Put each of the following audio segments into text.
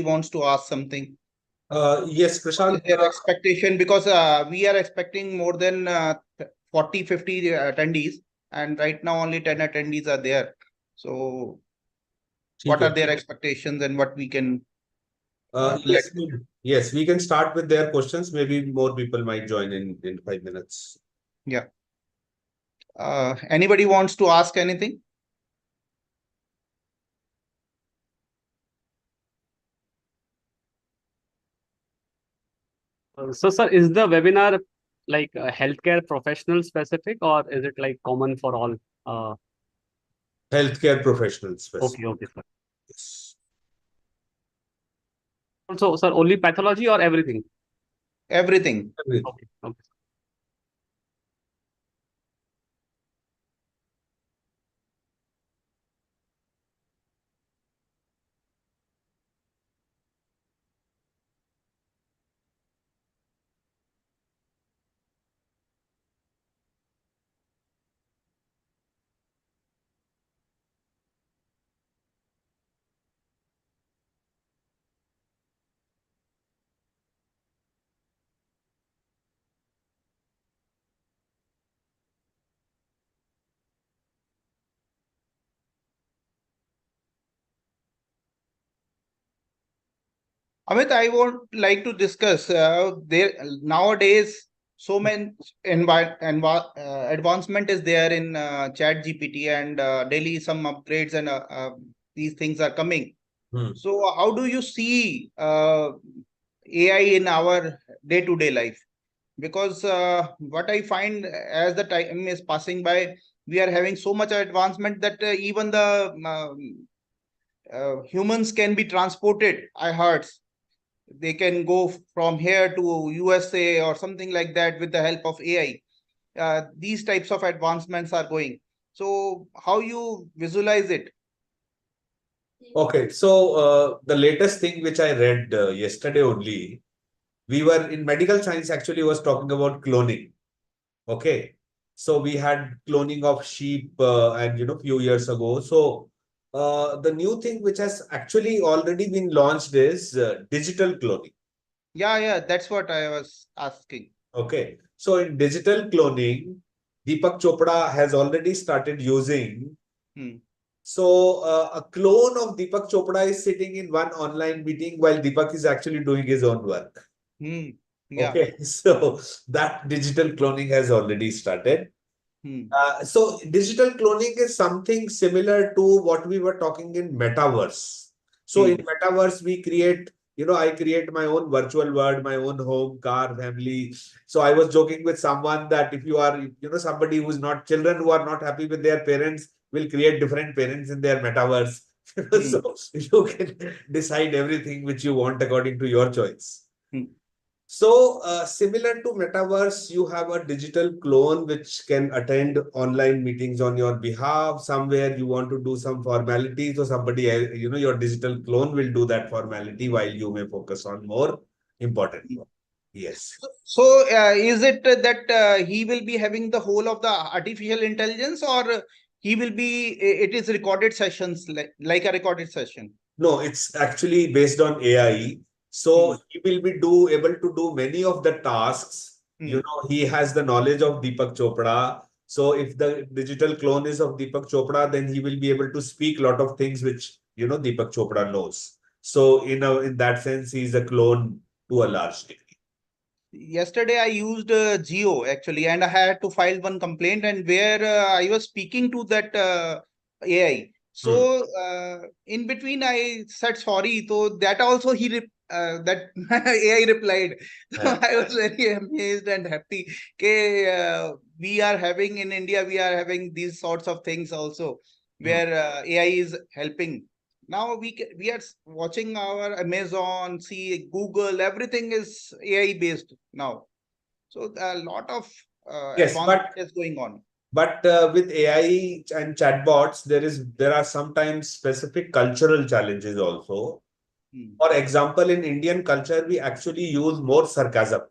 wants to ask something. Yes, What is Prashant. their expectation? Because we are expecting more than 40, 50 attendees, and right now only 10 attendees are there. So what are their expectations and what we can let? Yes, we can start with their questions. Maybe more people might join in 5 minutes. Yeah. Anybody wants to ask anything? So, sir, is the webinar like healthcare professional specific, or is it like common for all? Healthcare professionals specific. Okay, sir. Yes. Also, sir, only pathology or everything? Everything. Okay. Amit, I would like to discuss there nowadays so many advancement is there in ChatGPT, and daily some upgrades and these things are coming. So how do you see AI in our day-to-day life? Because what I find as the time is passing by, we are having so much advancement that even the humans can be transported. I heard they can go from here to USA or something like that with the help of AI. These types of advancements are going. So how you visualize it? Okay, so the latest thing which I read yesterday only, we were in medical science actually was talking about cloning. Okay, so we had cloning of sheep and few years ago. So the new thing which has actually already been launched is digital cloning. Yeah, that's what I was asking. Okay, so in digital cloning, Deepak Chopra has already started using. So a clone of Deepak Chopra is sitting in one online meeting while Deepak is actually doing his own work. Yeah. Okay, so that digital cloning has already started. So digital cloning is something similar to what we were talking in metaverse. So in metaverse, we create, I create my own virtual world, my own home, car, family. So I was joking with someone that if you are, somebody who's not, children who are not happy with their parents will create different parents in their metaverse. So you can decide everything which you want according to your choice. So, similar to metaverse, you have a digital clone which can attend online meetings on your behalf. Somewhere you want to do some formality, so somebody else, your digital clone will do that formality while you may focus on more important work. Yes. So, is it that he will be having the whole of the artificial intelligence, or he will be? It is recorded sessions like a recorded session. No, it's actually based on AI. So he will be able to do many of the tasks. He has the knowledge of Deepak Chopra. So if the digital clone is of Deepak Chopra, then he will be able to speak a lot of things which, Deepak Chopra knows. So in that sense, he's a clone to a large degree. Yesterday, I used Geo actually, and I had to file one complaint, and where I was speaking to that AI. So in between, I said sorry. So that also that AI replied. So I was very amazed and happy. Okay, we are having in India, we are having these sorts of things also, where AI is helping. Now we are watching our Amazon, see Google, everything is AI based now. So a lot of advancement is going on. But with AI and chatbots, there are sometimes specific cultural challenges also. For example, in Indian culture, we actually use more sarcasm.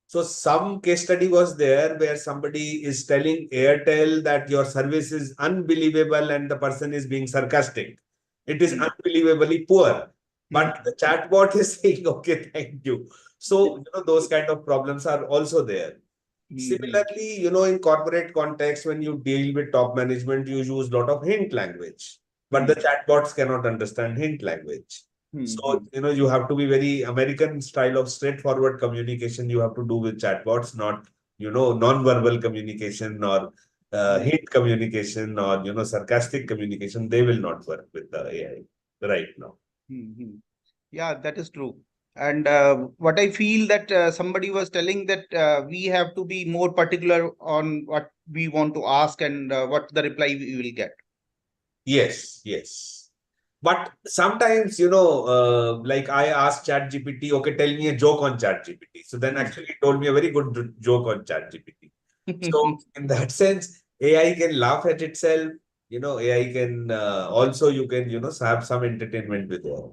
So some case study was there where somebody is telling Airtel that your service is unbelievable and the person is being sarcastic. It is unbelievably poor. but the chatbot is saying, okay, thank you. So, those kind of problems are also there. Similarly, in corporate context, when you deal with top management, you use a lot of hint language, but the chatbots cannot understand hint language. So, you have to be very American style of straightforward communication you have to do with chatbots, not, non-verbal communication or hint communication or, sarcastic communication. They will not work with the AI right now. Yeah, that is true. And what I feel that somebody was telling that we have to be more particular on what we want to ask and what the reply we will get. Yes, yes. But sometimes, like I asked ChatGPT, okay, tell me a joke on ChatGPT. So then actually it told me a very good joke on ChatGPT. So in that sense, AI can laugh at itself. AI can also, you can, have some entertainment with it.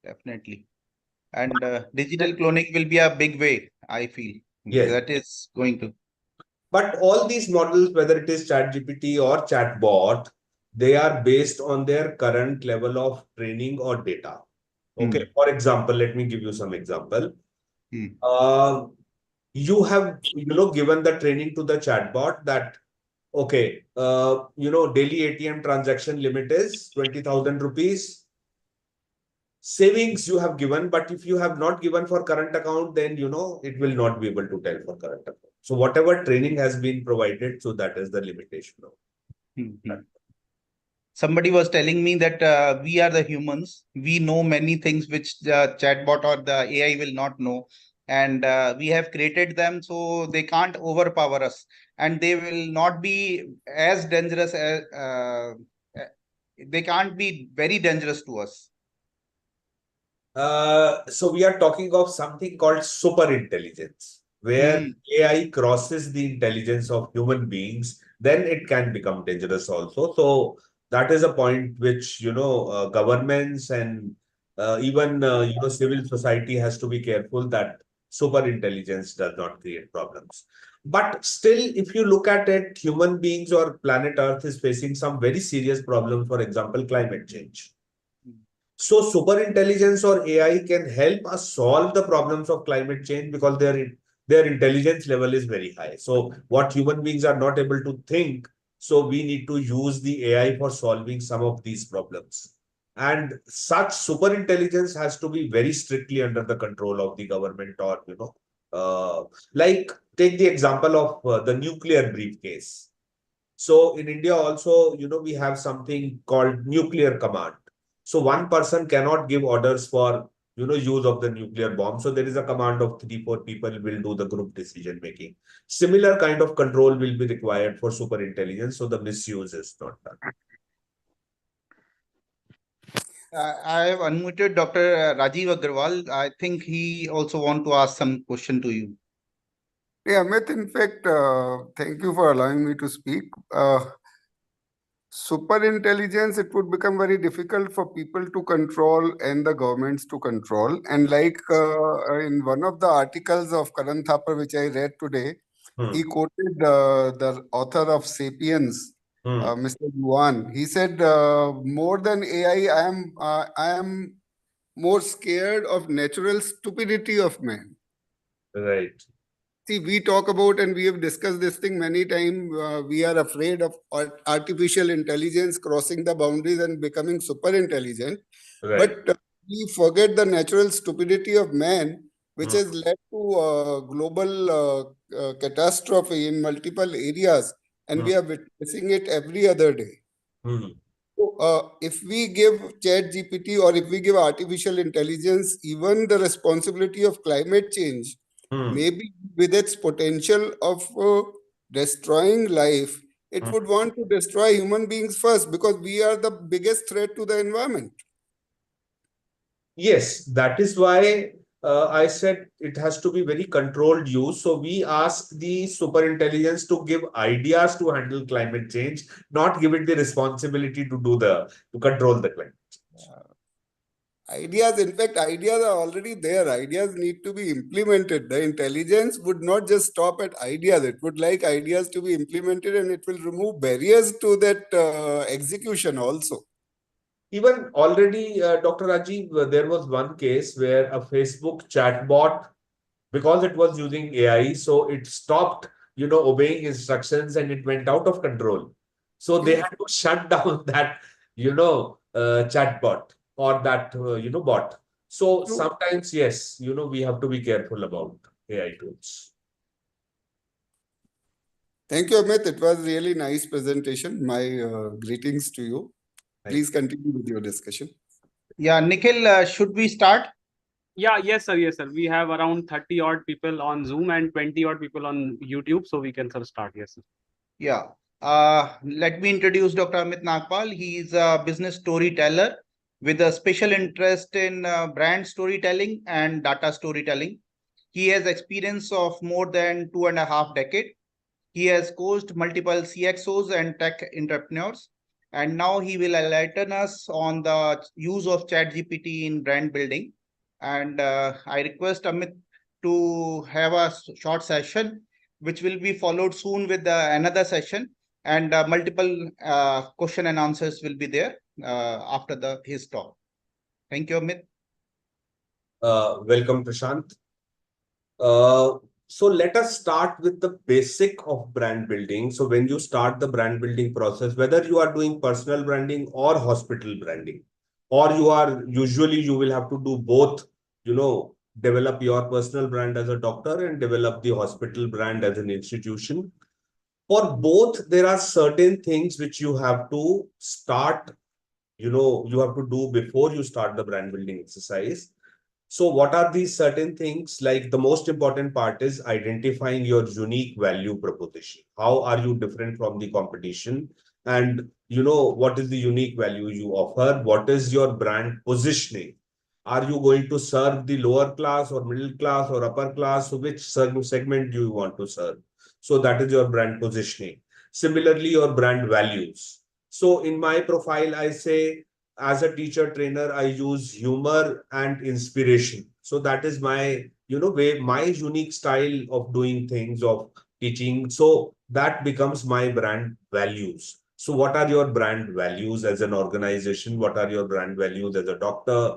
Definitely. And digital cloning will be a big way, I feel. Yes. That is going to. But all these models, whether it is ChatGPT or chatbot, they are based on their current level of training or data. Okay. For example, let me give you some example. Uh, you have, given the training to the chatbot that, okay, daily ATM transaction limit is 20,000 rupees. Savings you have given, but if you have not given for current account, then, it will not be able to tell for current account. So whatever training has been provided, so that is the limitation of that. Somebody was telling me that we are the humans. We know many things which the chatbot or the AI will not know. And we have created them so they can't overpower us. And they will not be as dangerous as they can't be very dangerous to us. So we are talking of something called super intelligence, where AI crosses the intelligence of human beings, then it can become dangerous also. So that is a point which, governments and even, civil society has to be careful that super intelligence does not create problems. But still, if you look at it, human beings or planet Earth is facing some very serious problems, for example, climate change. So super intelligence or AI can help us solve the problems of climate change because their intelligence level is very high. So what human beings are not able to think, so we need to use the AI for solving some of these problems. And such super intelligence has to be very strictly under the control of the government or, like take the example of the nuclear briefcase. So in India also, we have something called nuclear command. So one person cannot give orders for, use of the nuclear bomb. So there is a command of 3, 4 people will do the group decision making. Similar kind of control will be required for super intelligence. So the misuse is not done. I have unmuted Dr. Rajiv Agarwal. I think he also want to ask some question to you. Yeah, Amit, in fact, thank you for allowing me to speak. Super intelligence, it would become very difficult for people to control and the governments to control. And like in one of the articles of Karan Thapar, which I read today, he quoted the author of Sapiens, Mr. Yuan. He said, more than AI, I am more scared of natural stupidity of man. Right. See, we talk about and we have discussed this thing many times. We are afraid of artificial intelligence crossing the boundaries and becoming super intelligent. Right. But we forget the natural stupidity of man, which has led to global catastrophe in multiple areas. And we are witnessing it every other day. So, if we give ChatGPT or if we give artificial intelligence even the responsibility of climate change, maybe with its potential of destroying life, it would want to destroy human beings first because we are the biggest threat to the environment. Yes, that is why I said it has to be very controlled use. So we ask the super intelligence to give ideas to handle climate change, not give it the responsibility to control the climate change. Ideas, in fact, ideas are already there. Ideas need to be implemented. The intelligence would not just stop at ideas. It would like ideas to be implemented and it will remove barriers to that execution also. Even already, Dr. Rajiv, there was one case where a Facebook chatbot, because it was using AI, so it stopped, obeying instructions and it went out of control. So they had to shut down that, chatbot or that, bot. So sometimes, yes, we have to be careful about AI tools. Thank you, Amit. It was really nice presentation. My greetings to you. Please continue with your discussion. Yeah, Nikhil, should we start? Yeah, yes, sir. Yes, sir. We have around 30 odd people on Zoom and 20 odd people on YouTube, so we can sort of start. Yes, sir. Yeah. Let me introduce Dr. Amit Nagpal. He is a business storyteller with a special interest in brand storytelling and data storytelling. He has experience of more than 2.5 decades. He has coached multiple CXOs and tech entrepreneurs, and now he will enlighten us on the use of ChatGPT in brand building. And I request Amit to have a short session, which will be followed soon with another session, and multiple question and answers will be there after his talk. Thank you, Amit. Welcome, Prashant. So let us start with the basic of brand building. So when you start the brand building process, whether you are doing personal branding or hospital branding, or you will have to do both, develop your personal brand as a doctor and develop the hospital brand as an institution. For both, there are certain things which you have to start, you have to do before you start the brand building exercise. So what are these certain things? Like the most important part is identifying your unique value proposition. How are you different from the competition? And what is the unique value you offer? What is your brand positioning? Are you going to serve the lower class or middle class or upper class? So which segment do you want to serve? So that is your brand positioning. Similarly, your brand values. So in my profile, I say, as a teacher trainer, I use humor and inspiration. So that is my, way, my unique style of doing things, of teaching. So that becomes my brand values. So what are your brand values as an organization? What are your brand values as a doctor?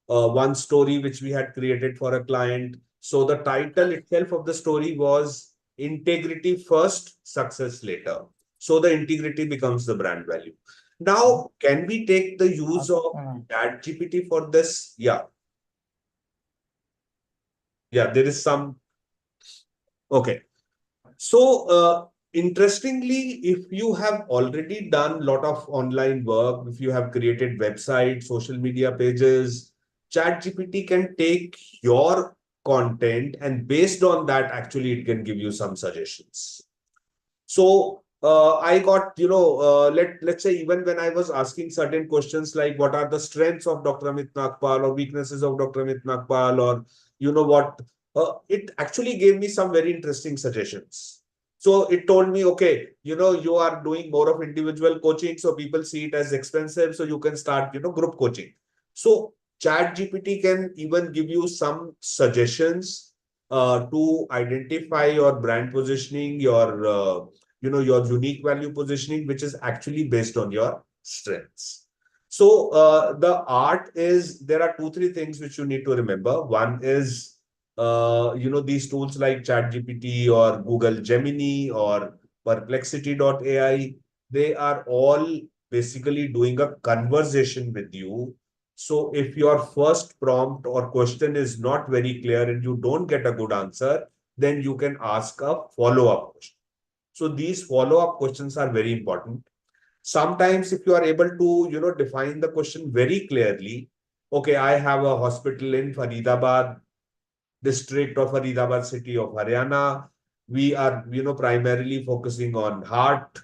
One story which we had created for a client. So the title itself of the story was Integrity First, Success Later. So the integrity becomes the brand value. Now, can we take the use of ChatGPT for this? Yeah. Yeah, there is some. Okay. So, interestingly, if you have already done a lot of online work, if you have created websites, social media pages, ChatGPT can take your content and based on that, actually, it can give you some suggestions. So I got, let's say even when I was asking certain questions like what are the strengths of Dr. Amit Nagpal or weaknesses of Dr. Amit Nagpal or what, it actually gave me some very interesting suggestions. So it told me, okay, you are doing more of individual coaching, so people see it as expensive, so you can start, group coaching. So ChatGPT can even give you some suggestions to identify your brand positioning, your unique value positioning, which is actually based on your strengths. So the art is, there are 2-3 things which you need to remember. One is, these tools like ChatGPT or Google Gemini or Perplexity.ai, they are all basically doing a conversation with you. So if your first prompt or question is not very clear and you don't get a good answer, then you can ask a follow-up question. So these follow-up questions are very important. Sometimes if you are able to, define the question very clearly, okay, I have a hospital in Faridabad district or Faridabad city of Haryana. We are, primarily focusing on heart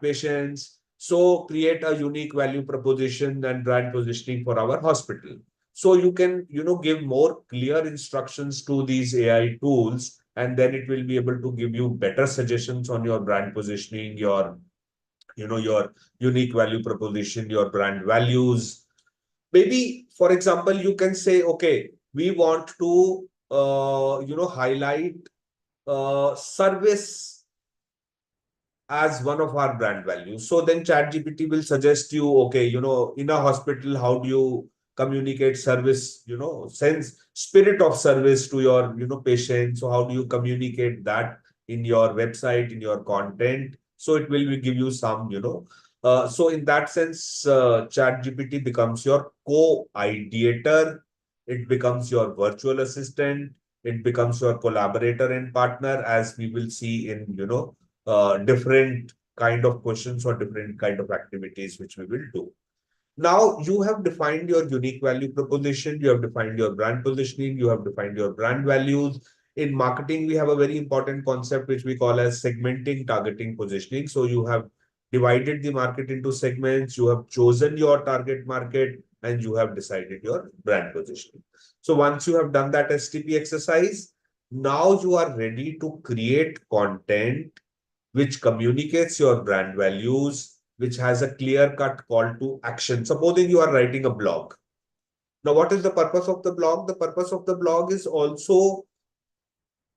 patients. So create a unique value proposition and brand positioning for our hospital. So you can, give more clear instructions to these AI tools, and then it will be able to give you better suggestions on your brand positioning, your unique value proposition, your brand values. Maybe, for example, you can say, okay, we want to, highlight service as one of our brand values. So then ChatGPT will suggest you, okay, in a hospital, how do you communicate service, sense spirit of service to your, patients. So how do you communicate that in your website, in your content? So it will give you some, so in that sense, ChatGPT becomes your co-ideator. It becomes your virtual assistant. It becomes your collaborator and partner, as we will see in, different kind of questions or different kind of activities which we will do. Now you have defined your unique value proposition, you have defined your brand positioning, you have defined your brand values. In marketing, we have a very important concept which we call as segmenting, targeting, positioning. So you have divided the market into segments, you have chosen your target market, and you have decided your brand positioning. So once you have done that STP exercise, now you are ready to create content which communicates your brand values, which has a clear-cut call to action. Supposing you are writing a blog. Now, what is the purpose of the blog? The purpose of the blog is also,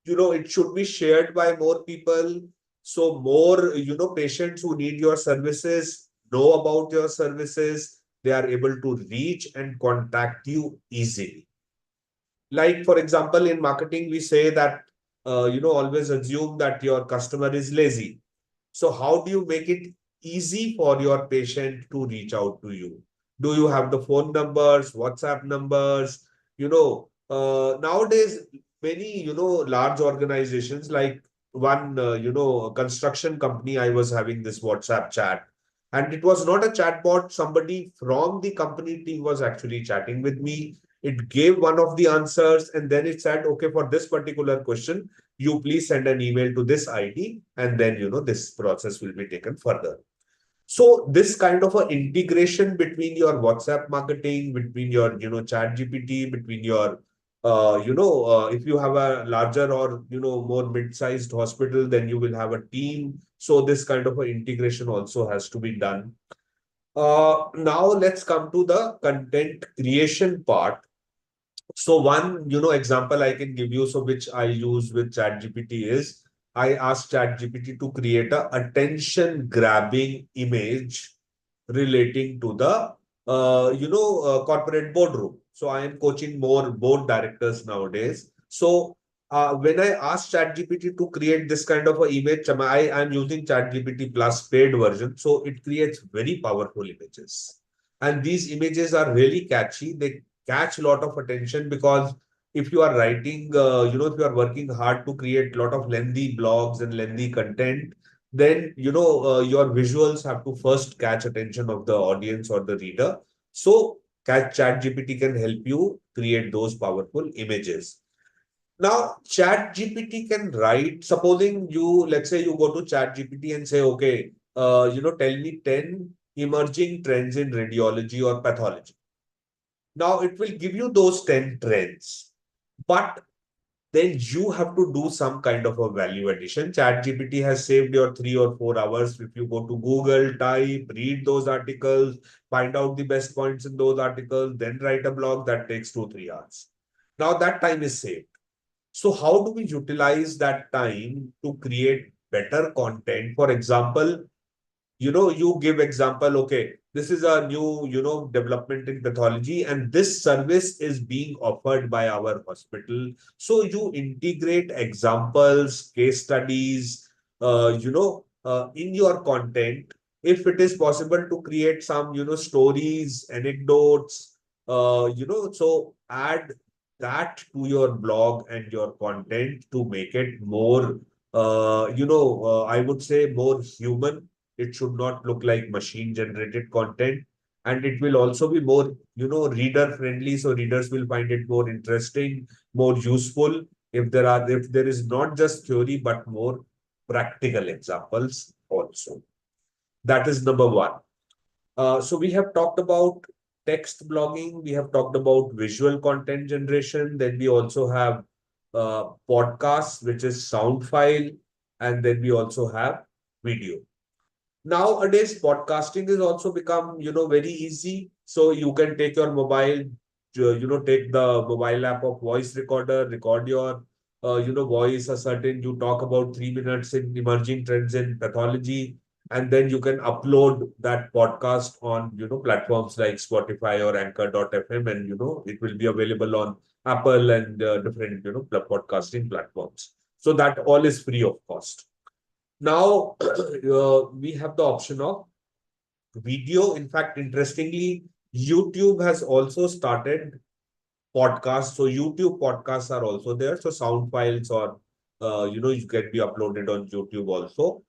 it should be shared by more people. So more, patients who need your services know about your services. They are able to reach and contact you easily. Like, for example, in marketing, we say that, always assume that your customer is lazy. So how do you make it easy for your patient to reach out to you? Do you have the phone numbers, WhatsApp numbers? Nowadays, many, large organizations like one, construction company, I was having this WhatsApp chat. And it was not a chatbot. Somebody from the company team was actually chatting with me. It gave one of the answers, and then it said, okay, for this particular question, you please send an email to this ID, and then, this process will be taken further. So this kind of an integration between your WhatsApp marketing, between your, chat GPT, between your, if you have a larger or, more mid-sized hospital, then you will have a team. So this kind of an integration also has to be done. Now let's come to the content creation part. So one, example I can give you, so which I use with ChatGPT is, I asked ChatGPT to create a attention grabbing image relating to the, corporate boardroom. So I am coaching more board directors nowadays. So when I asked ChatGPT to create this kind of an image, I am using ChatGPT Plus paid version. So it creates very powerful images. And these images are really catchy. They catch a lot of attention because if you are writing, if you are working hard to create a lot of lengthy blogs and lengthy content, then, your visuals have to first catch attention of the audience or the reader. So ChatGPT can help you create those powerful images. Now, ChatGPT can write, supposing you, let's say you go to ChatGPT and say, okay, tell me 10 emerging trends in radiology or pathology. Now it will give you those 10 trends, but then you have to do some kind of a value addition. ChatGPT has saved your 3 or 4 hours. If you go to Google, type, read those articles, find out the best points in those articles, then write a blog, that takes 2 or 3 hours. Now that time is saved. So how do we utilize that time to create better content? For example, you give example, okay, this is a new, development in pathology, and this service is being offered by our hospital. So you integrate examples, case studies, in your content. If it is possible to create some, stories, anecdotes, so add that to your blog and your content to make it more, I would say more human. It should not look like machine generated content, and it will also be more, reader friendly. So readers will find it more interesting, more useful. If there is not just theory, but more practical examples also. That is number one. So we have talked about text blogging. We have talked about visual content generation. Then we also have podcasts, which is sound file. And then we also have video. Nowadays, podcasting has also become, very easy. So you can take your mobile, take the mobile app of voice recorder, record your voice a certain, you talk about 3 minutes in emerging trends in pathology, and then you can upload that podcast on, platforms like Spotify or Anchor.fm, and, it will be available on Apple and different, podcasting platforms. So that all is free of cost. Now, we have the option of video. In fact, interestingly, YouTube has also started podcasts. So YouTube podcasts are also there. So sound files or, you can be uploaded on YouTube also.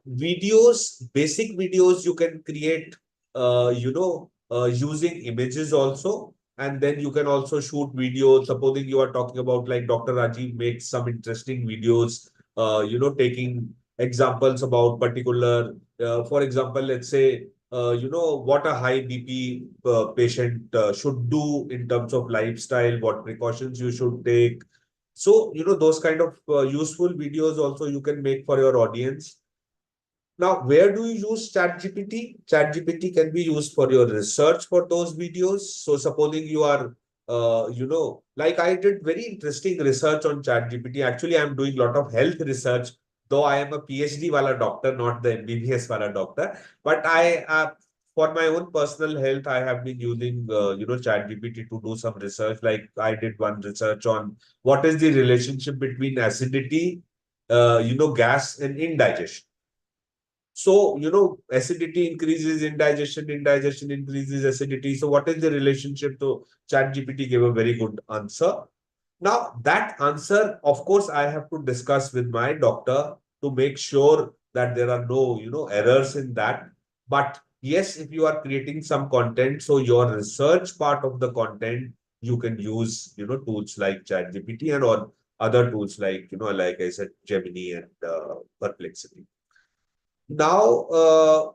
Videos, basic videos you can create, using images also. And then you can also shoot videos. Supposing you are talking about, like, Dr. Rajiv makes some interesting videos, taking examples about particular, for example, let's say, what a high BP patient should do in terms of lifestyle, what precautions you should take. So, those kind of useful videos also you can make for your audience. Now, where do you use ChatGPT? ChatGPT can be used for your research for those videos. So, supposing you are, like I did very interesting research on ChatGPT. Actually, I'm doing a lot of health research, though I am a PhD wala doctor, not the MBBS wala doctor. But for my own personal health, I have been using, ChatGPT to do some research. Like I did one research on what is the relationship between acidity, gas and indigestion. So, acidity increases indigestion increases acidity. So, what is the relationship? To ChatGPT gave a very good answer. Now, that answer, of course, I have to discuss with my doctor to make sure that there are no, errors in that. But yes, if you are creating some content, so your research part of the content, you can use, tools like ChatGPT and or other tools like, like I said, Gemini and Perplexity. Now,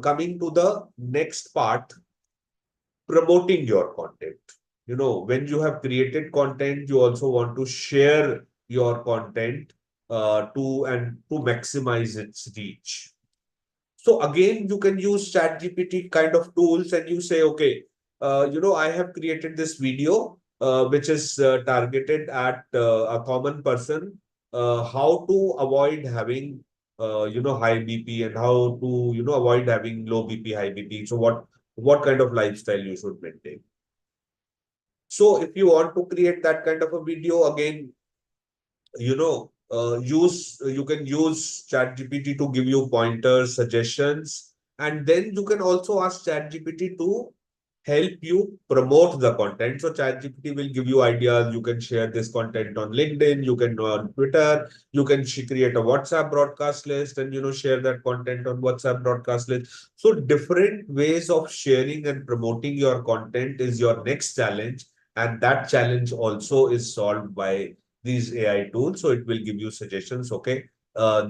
coming to the next part, promoting your content. When you have created content, you also want to share your content to maximize its reach. So again, you can use ChatGPT kind of tools, and you say, okay, I have created this video which is targeted at a common person, how to avoid having, high BP, and how to, avoid having low BP, high BP. So what kind of lifestyle you should maintain. So if you want to create that kind of a video, again, you can use ChatGPT to give you pointers, suggestions, and then you can also ask ChatGPT to help you promote the content. So ChatGPT will give you ideas. You can share this content on LinkedIn, you can on Twitter, you can create a WhatsApp broadcast list, and share that content on WhatsApp broadcast list. So different ways of sharing and promoting your content is your next challenge, and that challenge also is solved by these AI tools. So it will give you suggestions. Okay,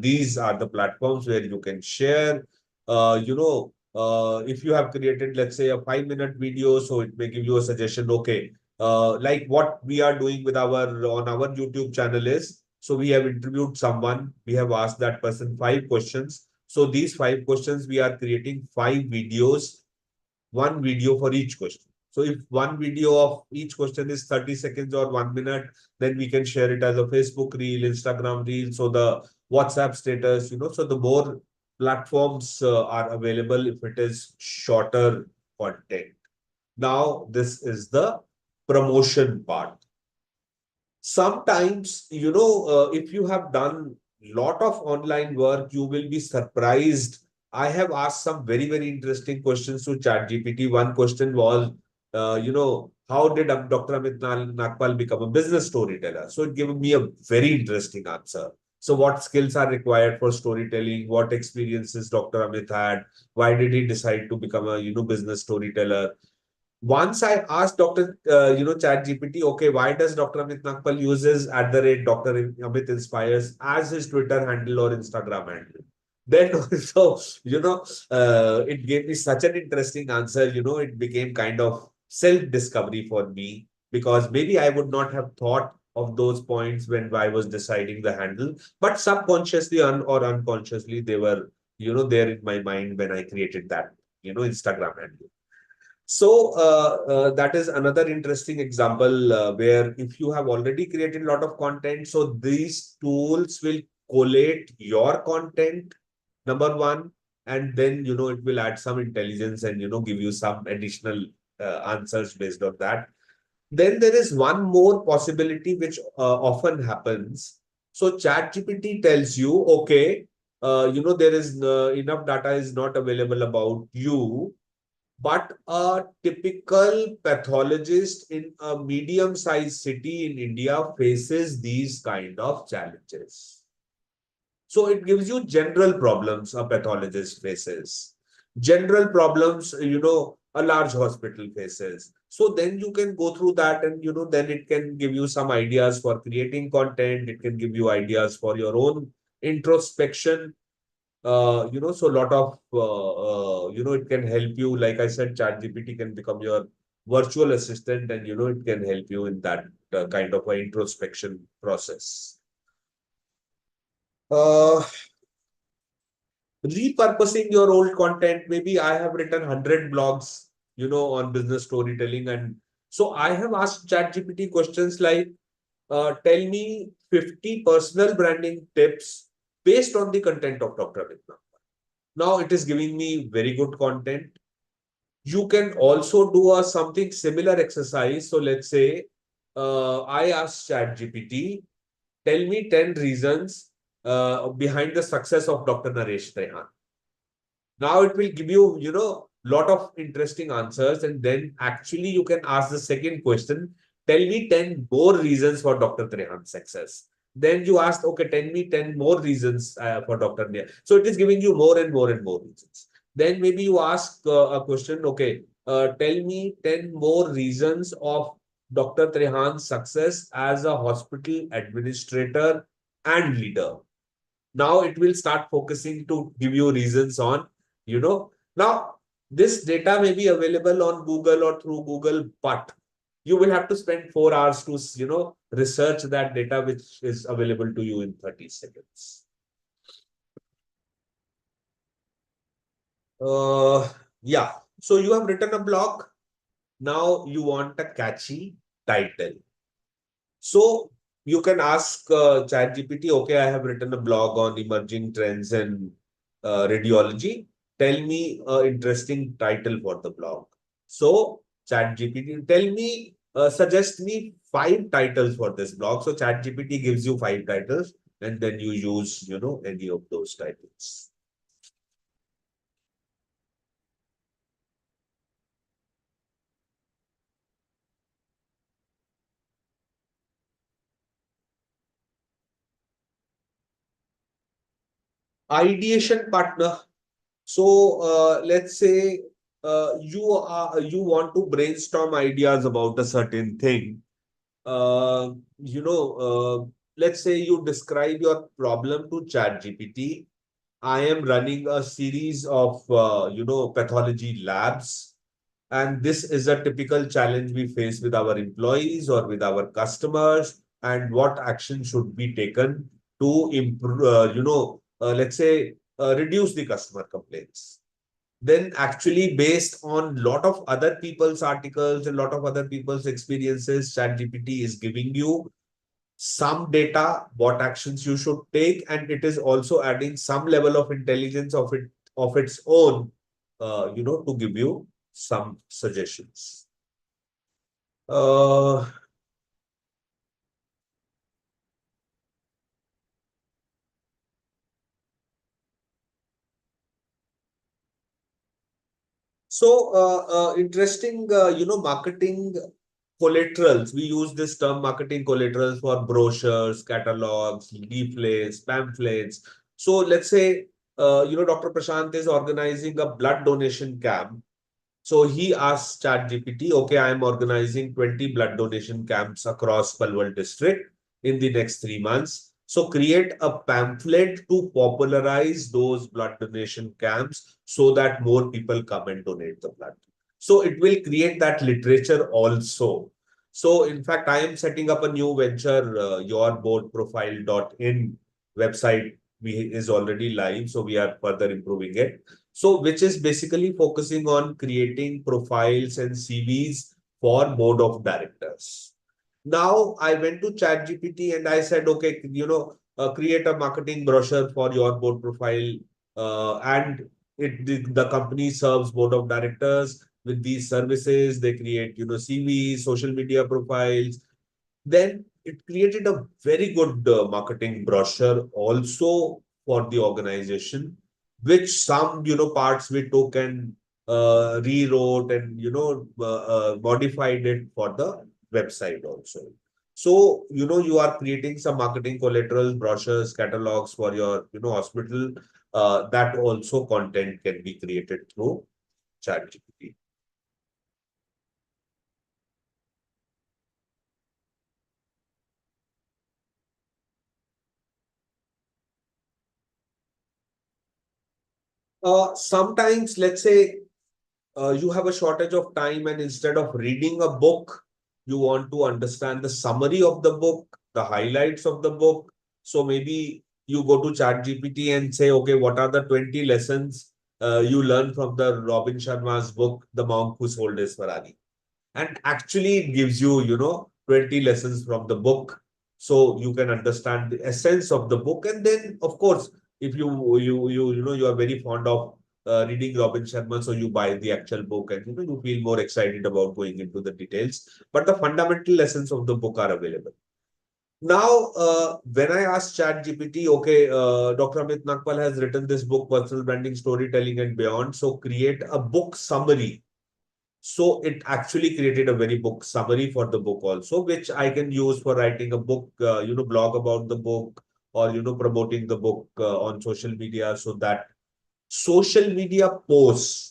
these are the platforms where you can share. If you have created, let's say, a 5-minute video, so it may give you a suggestion. Okay, like what we are doing with on our YouTube channel is, so we have interviewed someone, we have asked that person 5 questions. So these 5 questions, we are creating 5 videos, one video for each question. So if one video of each question is 30 seconds or 1 minute, then we can share it as a Facebook reel, Instagram reel. So the WhatsApp status, so the more platforms are available if it is shorter content. Now, this is the promotion part. Sometimes, if you have done a lot of online work, you will be surprised. I have asked some very, very interesting questions to ChatGPT. One question was, how did Dr. Amit Nagpal become a business storyteller? So it gave me a very interesting answer. So what skills are required for storytelling? What experiences Dr. Amit had? Why did he decide to become a, business storyteller? Once I asked ChatGPT, okay, why does Dr. Amit Nagpal uses @Dr. Amit Inspires as his Twitter handle or Instagram handle? Then also, it gave me such an interesting answer. It became kind of self-discovery for me, because maybe I would not have thought of those points when I was deciding the handle, but subconsciously or unconsciously, they were, there in my mind when I created that, Instagram handle. So that is another interesting example where if you have already created a lot of content, so these tools will collate your content, number one, and then, it will add some intelligence and, give you some additional answers based on that. Then there is one more possibility which often happens. So ChatGPT tells you, okay, there is enough data is not available about you, but a typical pathologist in a medium-sized city in India faces these kind of challenges. So it gives you general problems a pathologist faces, general problems, a large hospital faces. So then you can go through that and, then it can give you some ideas for creating content. It can give you ideas for your own introspection. So a lot of, it can help you. Like I said, ChatGPT can become your virtual assistant and, it can help you in that kind of a introspection process. Repurposing your old content. Maybe I have written 100 blogs, on business storytelling. And so I have asked ChatGPT questions like, tell me 50 personal branding tips based on the content of Dr. Amit Nagpal. Now it is giving me very good content. You can also do a something similar exercise. So let's say I asked ChatGPT, tell me 10 reasons behind the success of Dr. Naresh Trehan. Now it will give you, lot of interesting answers. And then actually you can ask the second question, tell me 10 more reasons for Dr. Trehan's success. Then you ask, okay, tell me 10 more reasons for Dr. Trehan. So it is giving you more and more and more reasons. Then maybe you ask a question, okay, tell me 10 more reasons of Dr. Trehan's success as a hospital administrator and leader. Now it will start focusing to give you reasons on, now this data may be available on Google or through Google, but you will have to spend 4 hours to, research that data, which is available to you in 30 seconds. Yeah. So you have written a blog. Now you want a catchy title. So you can ask ChatGPT, okay, I have written a blog on emerging trends in radiology. Tell me an interesting title for the blog. So ChatGPT, suggest me 5 titles for this blog. So ChatGPT gives you 5 titles and then you use, any of those titles. Ideation partner. So let's say you want to brainstorm ideas about a certain thing. Uh, let's say you describe your problem to ChatGPT. I am running a series of pathology labs, and this is a typical challenge we face with our employees or with our customers. And what action should be taken to improve, let's say, reduce the customer complaints. Then actually based on lot of other people's articles and lot of other people's experiences, ChatGPT is giving you some data, what actions you should take, and it is also adding some level of intelligence of its own, to give you some suggestions. Uh, Interesting, marketing collaterals. We use this term marketing collaterals for brochures, catalogs, leaflets, pamphlets. So let's say, Dr. Prashant is organizing a blood donation camp. So he asked ChatGPT, okay, I am organizing 20 blood donation camps across Palwal district in the next 3 months. So create a pamphlet to popularize those blood donation camps so that more people come and donate the blood. So it will create that literature also. So in fact, I am setting up a new venture, yourboardprofile.in website is already live. So we are further improving it. So which is basically focusing on creating profiles and CVs for board of directors. Now I went to ChatGPT and I said, okay, create a marketing brochure for your board profile, and the company serves board of directors with these services. They create, CVs, social media profiles. Then it created a very good marketing brochure also for the organization, which some, parts we took and rewrote and, modified it for the website also. So, you are creating some marketing collateral, brochures, catalogs for your, hospital. That also content can be created through ChatGPT. Sometimes, let's say, you have a shortage of time, and instead of reading a book, you want to understand the summary of the book, the highlights of the book. So maybe you go to ChatGPT and say, okay, what are the 20 lessons you learn from the Robin Sharma's book, The Monk Who Sold His Ferrari? And actually it gives you, 20 lessons from the book, so you can understand the essence of the book. And then, of course, if you are very fond of reading Robin Sharma, so you buy the actual book, and you feel more excited about going into the details, but the fundamental lessons of the book are available. Now, when I asked ChatGPT, okay, Dr. Amit Nagpal has written this book, Personal Branding, Storytelling, and Beyond. So create a book summary. So it actually created a very book summary for the book also, which I can use for writing a book, blog about the book, or, promoting the book on social media. So that social media posts.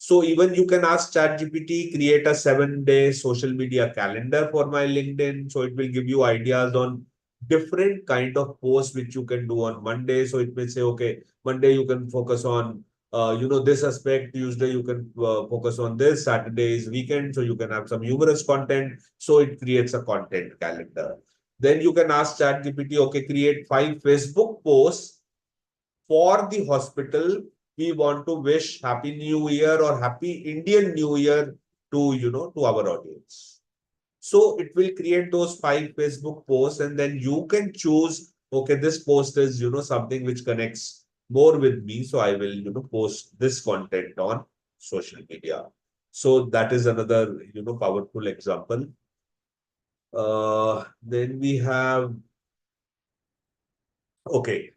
So even you can ask ChatGPT, create a 7-day social media calendar for my LinkedIn. So it will give you ideas on different kind of posts which you can do on Monday. So it may say, okay, Monday you can focus on this aspect. Tuesday you can focus on this. Saturday is weekend, so you can have some humorous content. So it creates a content calendar. Then you can ask ChatGPT, okay, create 5 Facebook posts for the hospital. We want to wish Happy New Year or Happy Indian New Year to, to our audience. So it will create those 5 Facebook posts, and then you can choose, okay, this post is, something which connects more with me. So I will, post this content on social media. So that is another, powerful example. Then we have, okay,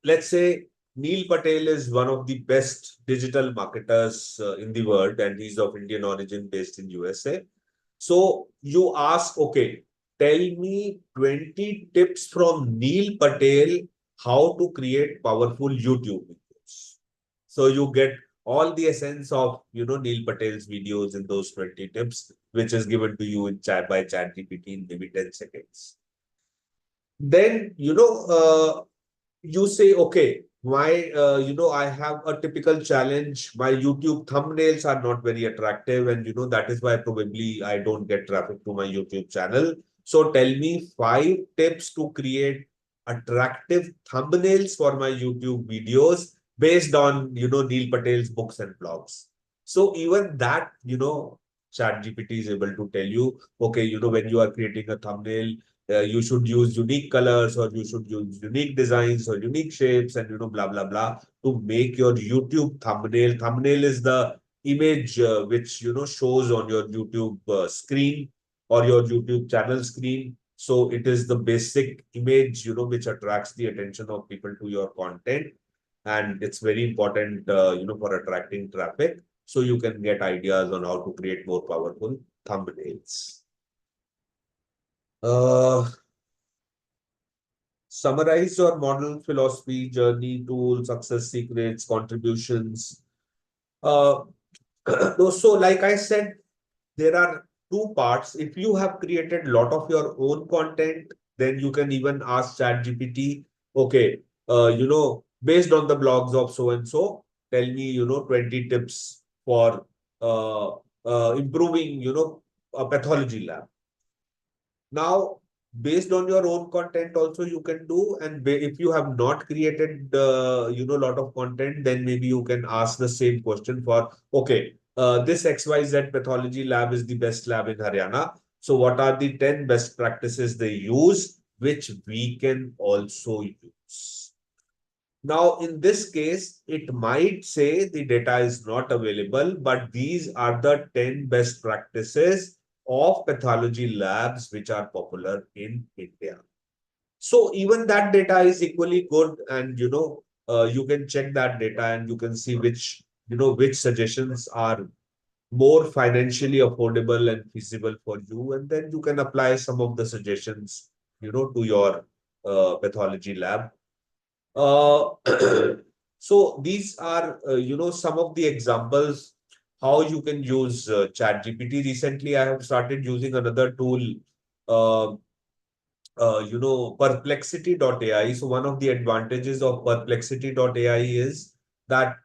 let's say Neil Patel is one of the best digital marketers in the world, and he's of Indian origin based in USA. So you ask, okay, tell me 20 tips from Neil Patel how to create powerful YouTube videos. So you get all the essence of, Neil Patel's videos in those 20 tips, which is given to you in chat by ChatGPT in maybe 10 seconds. Then, you say, okay, I have a typical challenge. My YouTube thumbnails are not very attractive, and that is why probably I don't get traffic to my YouTube channel. So tell me 5 tips to create attractive thumbnails for my YouTube videos based on, Neil Patel's books and blogs. So even that, ChatGPT is able to tell you, okay, when you are creating a thumbnail, you should use unique colors, or you should use unique designs or unique shapes, and blah blah blah, to make your YouTube thumbnail. Thumbnail is the image which shows on your YouTube screen or your YouTube channel screen. So it is the basic image which attracts the attention of people to your content, and it's very important for attracting traffic. So you can get ideas on how to create more powerful thumbnails. Summarize your model, philosophy, journey, tools, success secrets, contributions. Uh, so, like I said, there are 2 parts. If you have created a lot of your own content, then you can even ask ChatGPT, okay, based on the blogs of so and so, tell me, 20 tips for improving, a pathology lab. Now, based on your own content also you can do. And if you have not created, a lot of content, then maybe you can ask the same question for, okay, this XYZ pathology lab is the best lab in Haryana. So what are the 10 best practices they use, which we can also use? Now, in this case, it might say the data is not available, but these are the 10 best practices of pathology labs which are popular in India. So even that data is equally good, and you can check that data and you can see which suggestions are more financially affordable and feasible for you, and then you can apply some of the suggestions to your pathology lab. uh, so these are, some of the examples how you can use ChatGPT. Recently, I have started using another tool, uh, Perplexity.ai. So one of the advantages of Perplexity.ai is that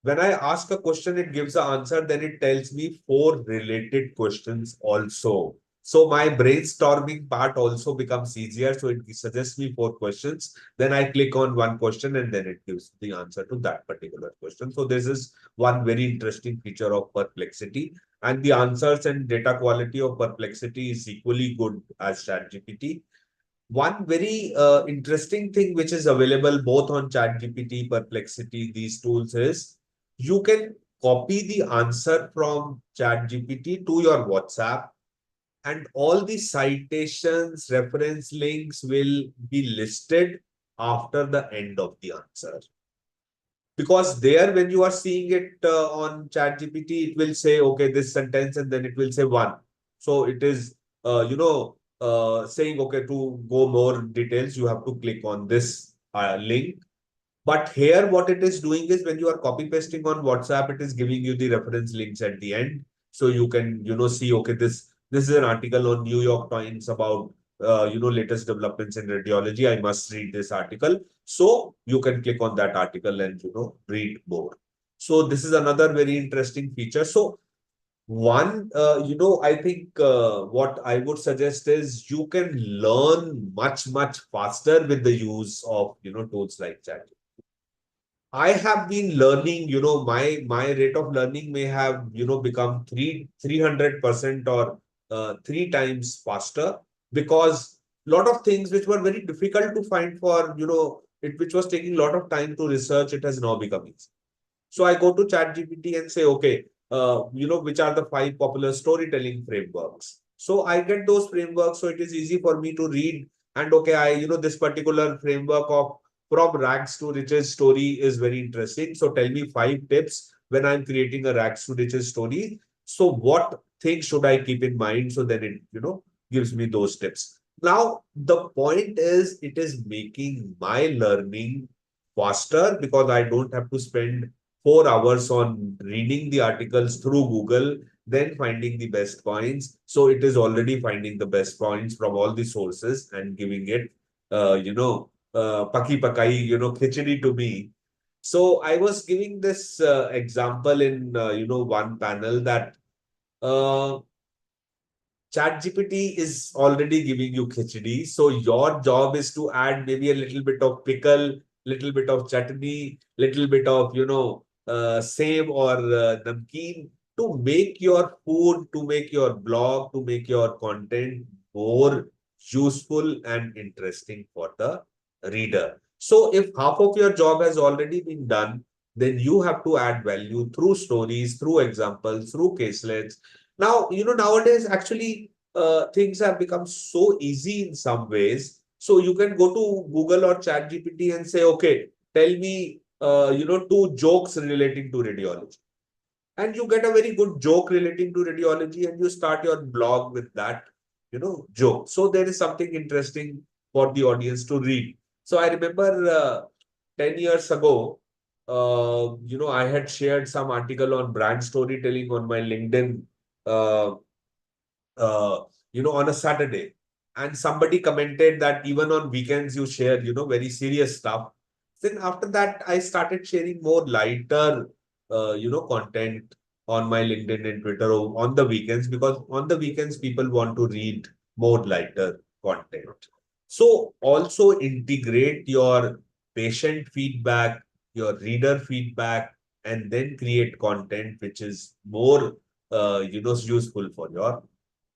when I ask a question, it gives the answer, then it tells me 4 related questions also. So my brainstorming part also becomes easier. So it suggests me 4 questions. Then I click on one question and then it gives the answer to that particular question. So this is one very interesting feature of Perplexity. And the answers and data quality of Perplexity is equally good as ChatGPT. One very interesting thing which is available both on ChatGPT, Perplexity, these tools is you can copy the answer from ChatGPT to your WhatsApp, and all the citations, reference links will be listed after the end of the answer. Because there, when you are seeing it on ChatGPT, it will say, okay, this sentence, and then it will say one. So it is, saying, okay, to go more details, you have to click on this link. But here, what it is doing is when you are copy pasting on WhatsApp, it is giving you the reference links at the end. So you can, see, okay, this is an article on New York Times about, latest developments in radiology. I must read this article. So you can click on that article and, read more. So this is another very interesting feature. So one, I think what I would suggest is you can learn much, much faster with the use of, tools like chat. I have been learning, my rate of learning may have, become 300% or 3 times faster, because a lot of things which were very difficult to find for, which was taking a lot of time to research, it has now become easy. So I go to ChatGPT and say, okay, which are the 5 popular storytelling frameworks? So I get those frameworks. So it is easy for me to read. And okay, this particular framework of from rags to riches story is very interesting. So tell me 5 tips when I'm creating a rags to riches story. So what things should I keep in mind? So then it, gives me those tips. Now, the point is, it is making my learning faster because I don't have to spend 4 hours on reading the articles through Google, then finding the best points. So it is already finding the best points from all the sources and giving it, paki pakai, khichdi to me. So I was giving this example in, one panel that uh, ChatGPT is already giving you khichdi. So your job is to add maybe a little bit of pickle, little bit of chutney, little bit of, same or namkeen to make your food, to make your blog, to make your content more useful and interesting for the reader. So if half of your job has already been done, then you have to add value through stories, through examples, through caselets. Now, nowadays, actually, things have become so easy in some ways. So you can go to Google or ChatGPT and say, okay, tell me, 2 jokes relating to radiology. And you get a very good joke relating to radiology and you start your blog with that, joke. So there is something interesting for the audience to read. So I remember 10 years ago, I had shared some article on brand storytelling on my LinkedIn, uh, uh, on a Saturday. And somebody commented that even on weekends you share, very serious stuff. Then after that, I started sharing more lighter, content on my LinkedIn and Twitter on the weekends, because on the weekends people want to read more lighter content. So also integrate your patient feedback, your reader feedback, and then create content which is more useful for your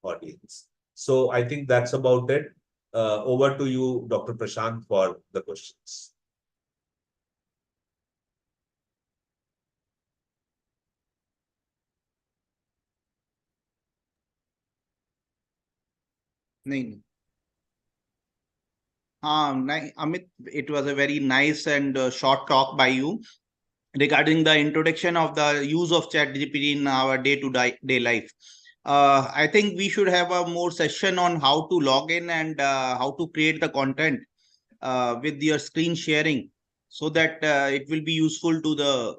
audience. So I think that's about it. Over to you, Dr. Prashant, for the questions. नहीं. Amit, it was a very nice and short talk by you regarding the introduction of the use of ChatGPT in our day-to-day life. I think we should have a more session on how to log in and how to create the content with your screen sharing, so that it will be useful to the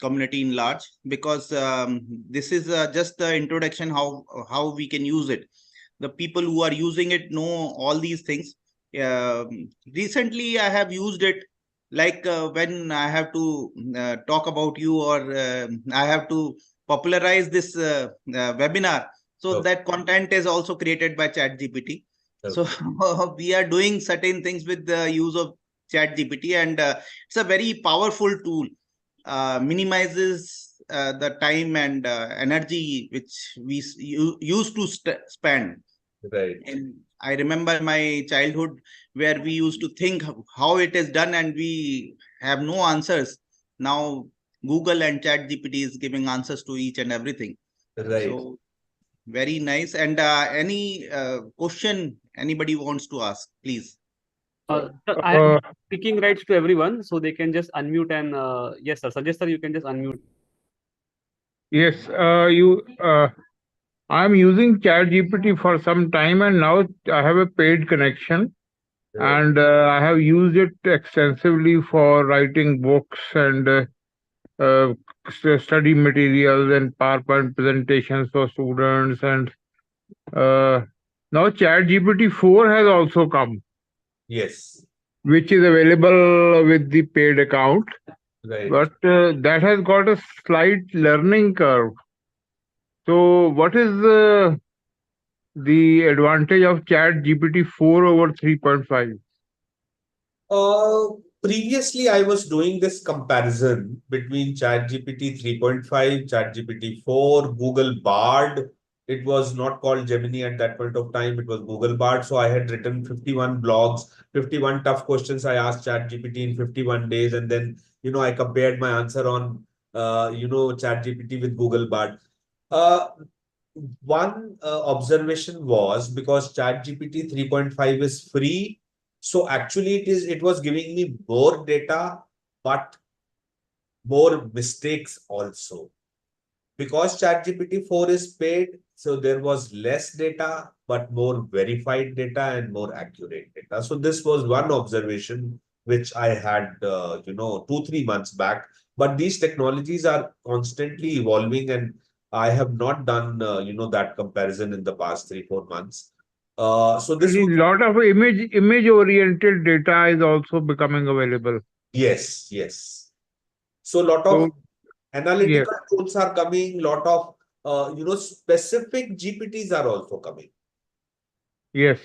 community in large, because this is just the introduction how we can use it. The people who are using it know all these things. Recently I have used it, like when I have to talk about you, or I have to popularize this webinar, so that content is also created by ChatGPT. So we are doing certain things with the use of ChatGPT, and it's a very powerful tool. Minimizes the time and energy which we used to spend. Right. And I remember my childhood where we used to think how it is done, and we have no answers. Now Google and ChatGPT is giving answers to each and everything. Right. So very nice. And any question anybody wants to ask, please. Sir, I have speaking rights to everyone, so they can just unmute and yes, sir. Suggest, sir, you can just unmute. Yes, I'm using ChatGPT for some time, and now I have a paid connection, and I have used it extensively for writing books and study materials and PowerPoint presentations for students. And now ChatGPT 4 has also come. Yes. Which is available with the paid account. Right. But that has got a slight learning curve. So what is the advantage of ChatGPT 4 over 3.5? Previously, I was doing this comparison between ChatGPT 3.5, ChatGPT 4, Google Bard. It was not called Gemini at that point of time. It was Google Bard. So I had written 51 blogs, 51 tough questions I asked ChatGPT in 51 days. And then, I compared my answer on, ChatGPT with Google Bard. One observation was, because ChatGPT 3.5 is free, so actually it was giving me more data, but more mistakes also. Because ChatGPT 4 is paid, so there was less data, but more verified data and more accurate data. So this was one observation which I had, 2-3 months back. But these technologies are constantly evolving, and I have not done, that comparison in the past 3-4 months. So this A lot of image-oriented data is also becoming available. Yes, yes. So a lot of analytical tools are coming, lot of specific GPTs are also coming. Yes.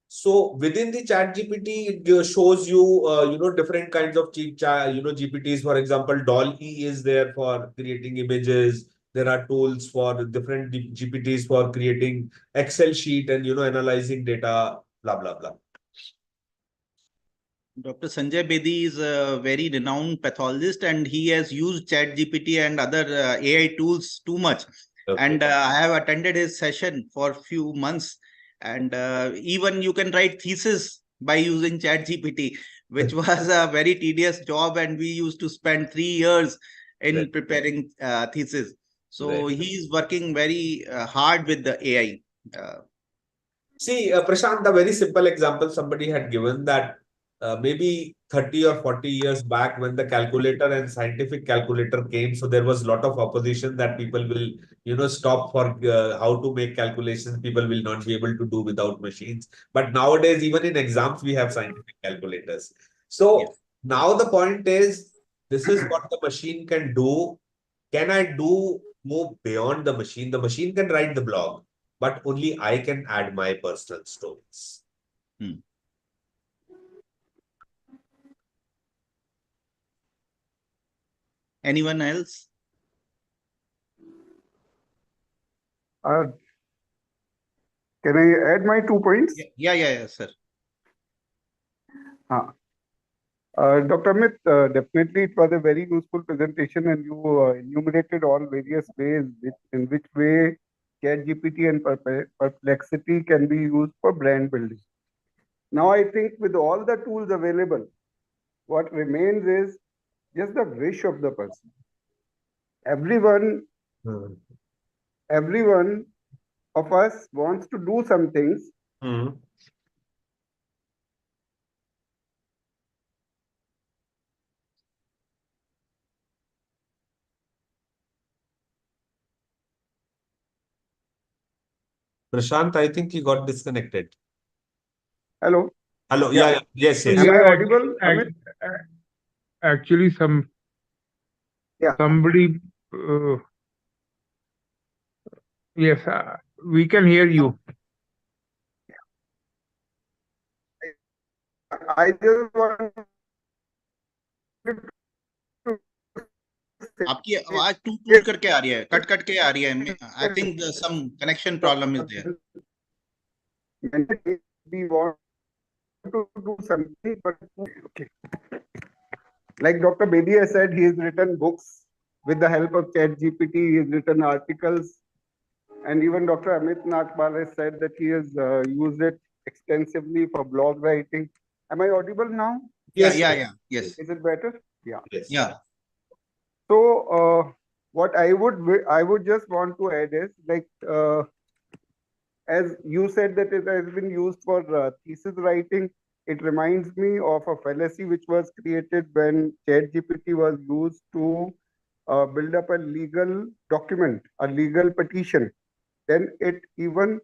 So within the ChatGPT, it shows you different kinds of GPTs. For example, DALL-E is there for creating images. There are tools for different GPTs for creating Excel sheet and analyzing data, blah blah blah. Dr. Sanjay Bedi is a very renowned pathologist, and he has used ChatGPT and other AI tools too much. Okay. And I have attended his session for a few months. And even you can write thesis by using ChatGPT, which was a very tedious job. And we used to spend 3 years in preparing thesis. So he's working very hard with the AI. See, Prashant, a very simple example somebody had given that maybe 30 or 40 years back, when the calculator and scientific calculator came, so there was a lot of opposition that people will, stop for how to make calculations. People will not be able to do without machines. But nowadays, even in exams, we have scientific calculators. So now the point is, this is what the machine can do. Can I move beyond the machine? The machine can write the blog. but only I can add my personal stories. Anyone else? Can I add my 2 points? Yeah, sir. Dr. Amit, definitely it was a very useful presentation, and you enumerated all various ways in which way ChatGPT and Perplexity can be used for brand building. Now, I think with all the tools available, what remains is just the wish of the person. Everyone of us wants to do some things. Prashant, I think he got disconnected. Hello. Hello. Yeah. Yes. Am I audible, Amit? Actually, somebody. Yes, we can hear you. I just want आपकी आवाज टूट करके आ रही है, cut के आ रही है. I think some connection problem is there. We want to do something, but okay. Like Dr. Bedi has said, he has written books with the help of ChatGPT. He has written articles, and even Dr. Amit Nagpal has said that he has used it extensively for blog writing. Am I audible now? Yes. Is it better? Yeah. Yes. Yeah. So, what I would just want to add is like, as you said that it has been used for thesis writing. It reminds me of a fallacy which was created when ChatGPT was used to build up a legal document, a legal petition. Then it even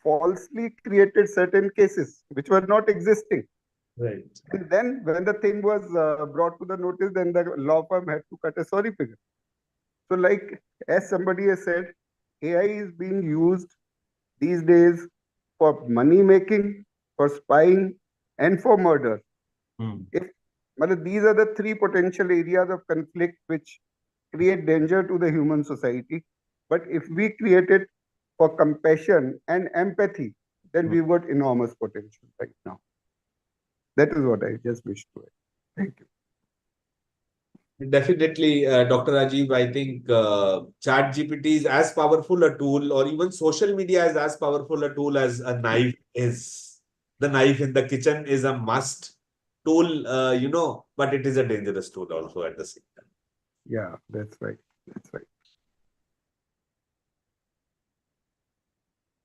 falsely created certain cases which were not existing. Right. And then when the thing was brought to the notice, then the law firm had to cut a sorry figure. So like, as somebody has said, AI is being used these days for money making, for spying, and for murder. These are the 3 potential areas of conflict which create danger to the human society. But if we create it for compassion and empathy, then we've got enormous potential right now. That is what I just wish to add. Thank you. Definitely, Dr. Rajiv, I think ChatGPT is as powerful a tool, or even social media is as powerful a tool as a knife is. The knife in the kitchen is a must tool, but it is a dangerous tool also at the same time. Yeah, that's right. That's right.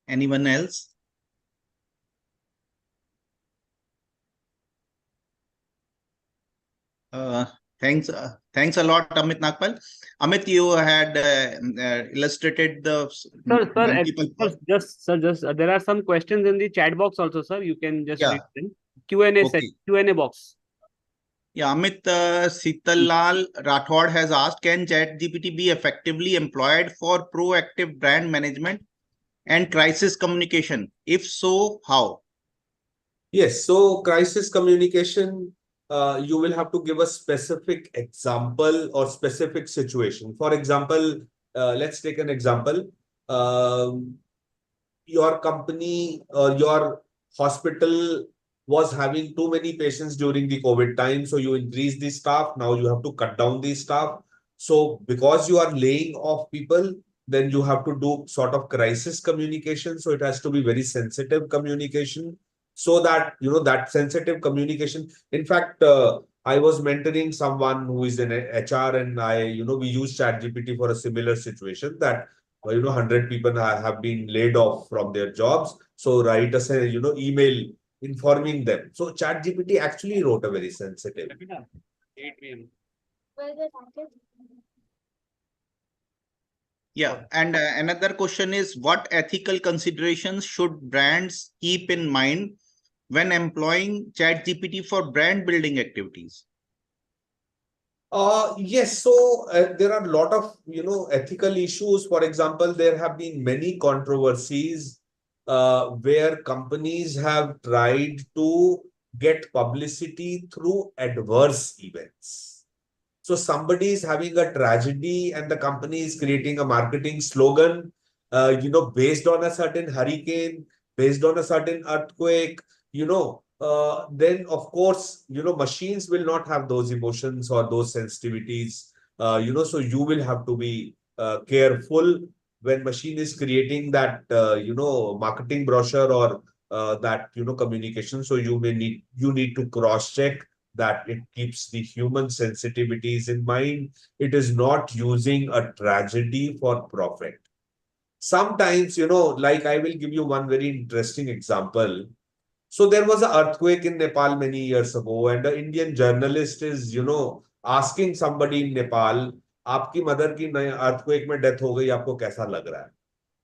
Anyone else? Thanks a lot, Amit Nagpal. Amit, you had illustrated the Sir, there are some questions in the chat box also, sir. You can just read them. Q&A box. Yeah, Amit, Sitalal Rathod has asked, can ChatGPT be effectively employed for proactive brand management and crisis communication? If so, how? Yes, so crisis communication, you will have to give a specific example or specific situation. For example, let's take an example. Your company or your hospital was having too many patients during the COVID time. So you increase the staff. Now you have to cut down the staff. So because you are laying off people, then you have to do sort of crisis communication. So it has to be very sensitive communication, so that, that sensitive communication. In fact, I was mentoring someone who is in HR, and we use ChatGPT for a similar situation that 100 people have been laid off from their jobs. So write us a, email informing them. So ChatGPT actually wrote a very sensitive. 8 p.m. Yeah, and another question is, what ethical considerations should brands keep in mind when employing ChatGPT for brand building activities? Yes, so there are a lot of ethical issues. For example, there have been many controversies where companies have tried to get publicity through adverse events. So somebody is having a tragedy and the company is creating a marketing slogan, based on a certain hurricane, based on a certain earthquake, then of course, machines will not have those emotions or those sensitivities, so you will have to be careful when machine is creating that, marketing brochure or that, communication. So you need to cross check that it keeps the human sensitivities in mind. It is not using a tragedy for profit. Sometimes, like I will give you one very interesting example. So there was an earthquake in Nepal many years ago, and an Indian journalist is, asking somebody in Nepal, आपकी mother की earthquake में death हो गई, आपको कैसा लग रहा है?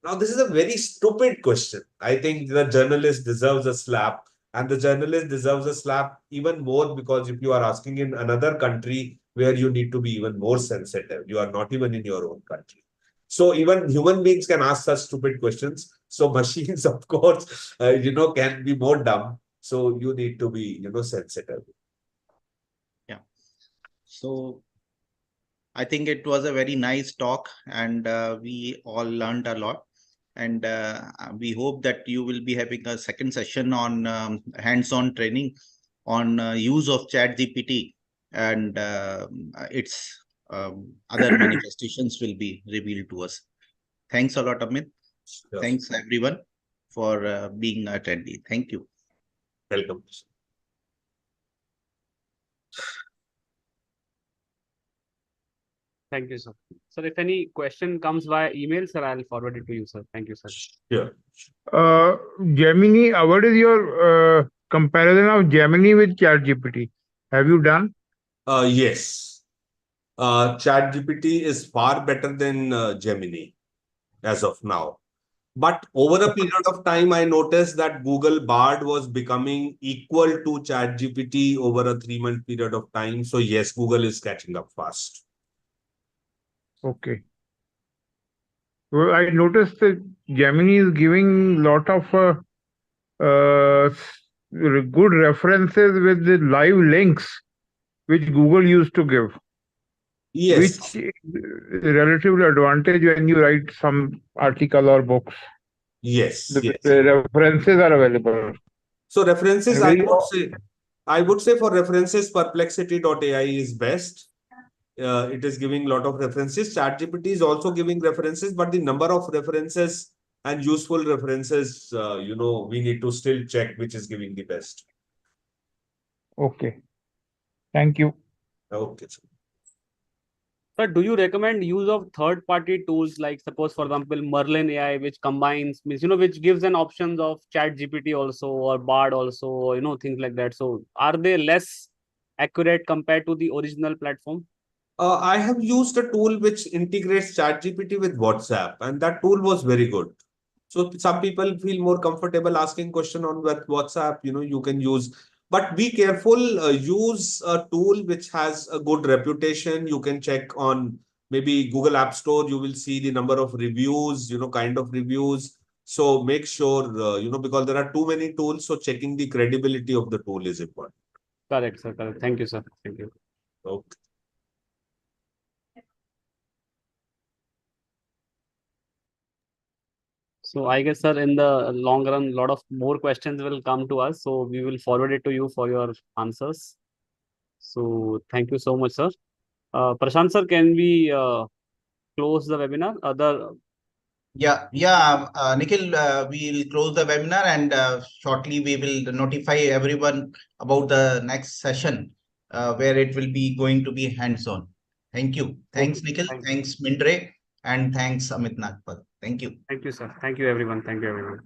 Now, this is a very stupid question. I think the journalist deserves a slap, and the journalist deserves a slap even more because if you are asking in another country where you need to be even more sensitive, you are not even in your own country. So even human beings can ask such stupid questions. So machines, of course, can be more dumb. So you need to be, sensitive. Yeah. So I think it was a very nice talk, and we all learned a lot. And we hope that you will be having a second session on hands-on training on use of ChatGPT, and its other manifestations will be revealed to us. Thanks a lot, Amit. Sure. Thanks everyone for being attendee. Thank you. Welcome. Thank you, sir. Sir, if any question comes via email, sir, I'll forward it to you, sir. Thank you, sir. Sure. Gemini, what is your comparison of Gemini with ChatGPT? Have you done? Yes. ChatGPT is far better than Gemini as of now. But over a period of time, I noticed that Google Bard was becoming equal to ChatGPT over a 3-month period of time. So yes, Google is catching up fast. Okay. Well, I noticed that Gemini is giving lot of good references with the live links, which Google used to give. Yes. Which is relatively advantage when you write some article or books. Yes. The references are available. So references, I would say for references, perplexity.ai is best. It is giving a lot of references. ChatGPT is also giving references, but the number of references and useful references, we need to still check which is giving the best. Okay. Thank you. Okay. Sir, do you recommend use of third-party tools like, suppose, for example, Merlin AI, which combines, which gives an options of ChatGPT also or Bard also, or, things like that. So are they less accurate compared to the original platform? I have used a tool which integrates ChatGPT with WhatsApp, and that tool was very good. So some people feel more comfortable asking question on WhatsApp, you can use, but be careful, use a tool which has a good reputation. You can check on maybe Google App Store, you will see the number of reviews, kind of reviews. So make sure, because there are too many tools, so checking the credibility of the tool is important. Correct, sir. Correct. Thank you, sir. Thank you. Okay. So I guess, sir, in the long run, a lot of more questions will come to us. So we will forward it to you for your answers. So thank you so much, sir. Prashant, sir, can we close the webinar? Nikhil, we will close the webinar, and shortly we will notify everyone about the next session where it will be going to be hands-on. Thank you. Thanks, Okay. Nikhil. Thanks, Mindray. And thanks, Amit Nagpal. Thank you. Thank you, sir. Thank you, everyone. Thank you, everyone.